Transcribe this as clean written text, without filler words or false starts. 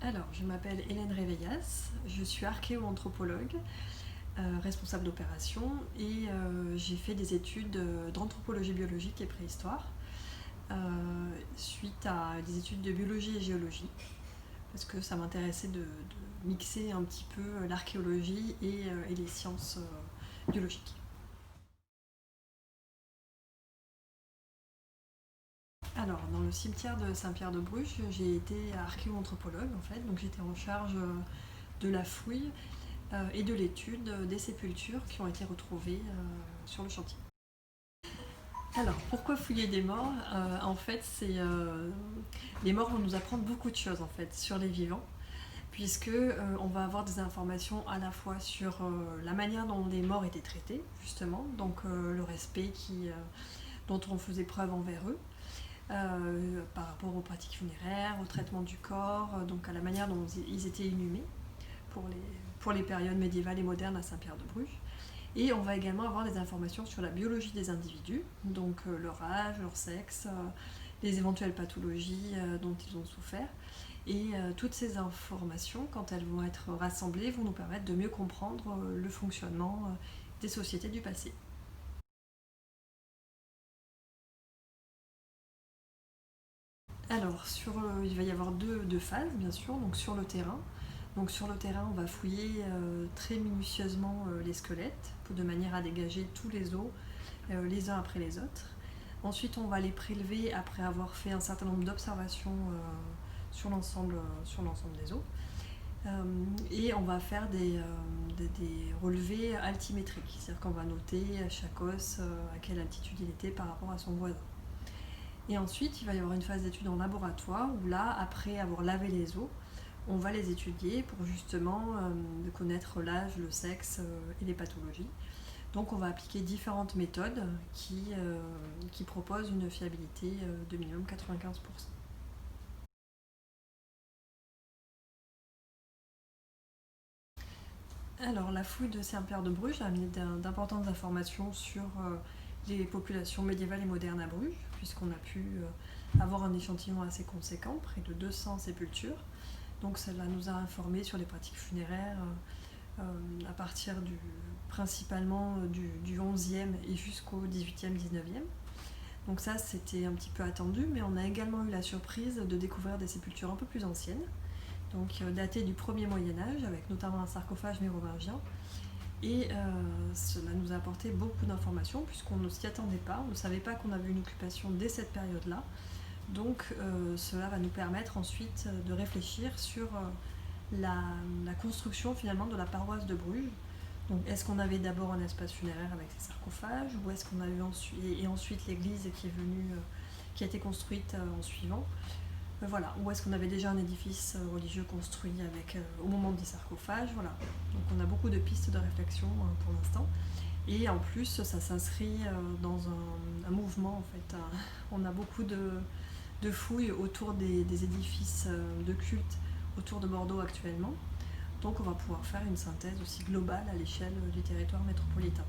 Alors, je m'appelle Hélène Réveillas, je suis archéo-anthropologue, responsable d'opération et j'ai fait des études d'anthropologie biologique et préhistoire suite à des études de biologie et géologie parce que ça m'intéressait de mixer un petit peu l'archéologie et les sciences biologiques. Alors, dans le cimetière de Saint-Pierre-de-Bruges, j'ai été archéo-anthropologue en fait, donc j'étais en charge de la fouille et de l'étude des sépultures qui ont été retrouvées sur le chantier. Alors, pourquoi fouiller des morts En fait, les morts vont nous apprendre beaucoup de choses en fait sur les vivants, puisque on va avoir des informations à la fois sur la manière dont les morts étaient traités, justement, donc le respect dont on faisait preuve envers eux, par rapport aux pratiques funéraires, au traitement du corps, donc à la manière dont ils étaient inhumés pour les périodes médiévales et modernes à Saint-Pierre-de-Bruges. Et on va également avoir des informations sur la biologie des individus, donc leur âge, leur sexe, les éventuelles pathologies dont ils ont souffert. Et toutes ces informations, quand elles vont être rassemblées, vont nous permettre de mieux comprendre le fonctionnement des sociétés du passé. Alors, il va y avoir deux phases, bien sûr. Donc, sur le terrain, on va fouiller très minutieusement les squelettes de manière à dégager tous les os les uns après les autres. Ensuite, on va les prélever après avoir fait un certain nombre d'observations sur l'ensemble des os. Et on va faire des relevés altimétriques, c'est-à-dire qu'on va noter à chaque os à quelle altitude il était par rapport à son voisin. Et ensuite, il va y avoir une phase d'étude en laboratoire où là, après avoir lavé les os, on va les étudier pour justement connaître l'âge, le sexe et les pathologies. Donc on va appliquer différentes méthodes qui proposent une fiabilité de minimum 95%. Alors la fouille de Saint-Pierre-de-Bruges a amené d'importantes informations sur les populations médiévales et modernes à Bruges, puisqu'on a pu avoir un échantillon assez conséquent, près de 200 sépultures. Donc cela nous a informés sur les pratiques funéraires à partir principalement du 11e et jusqu'au 18e, 19e. Donc ça, c'était un petit peu attendu, mais on a également eu la surprise de découvrir des sépultures un peu plus anciennes, donc datées du 1er Moyen-Âge, avec notamment un sarcophage mérovingien. Et cela nous a apporté beaucoup d'informations, puisqu'on ne s'y attendait pas, on ne savait pas qu'on avait une occupation dès cette période-là. Donc cela va nous permettre ensuite de réfléchir sur la construction finalement de la paroisse de Bruges. Donc est-ce qu'on avait d'abord un espace funéraire avec ces sarcophages, ou est-ce qu'on a eu ensuite l'église qui a été construite en suivant, voilà. Ou est-ce qu'on avait déjà un édifice religieux construit au moment des sarcophages, voilà. Donc on a beaucoup de pistes de réflexion pour l'instant. Et en plus, ça s'inscrit dans un mouvement en fait. On a beaucoup de fouilles autour des édifices de culte autour de Bordeaux actuellement. Donc on va pouvoir faire une synthèse aussi globale à l'échelle du territoire métropolitain.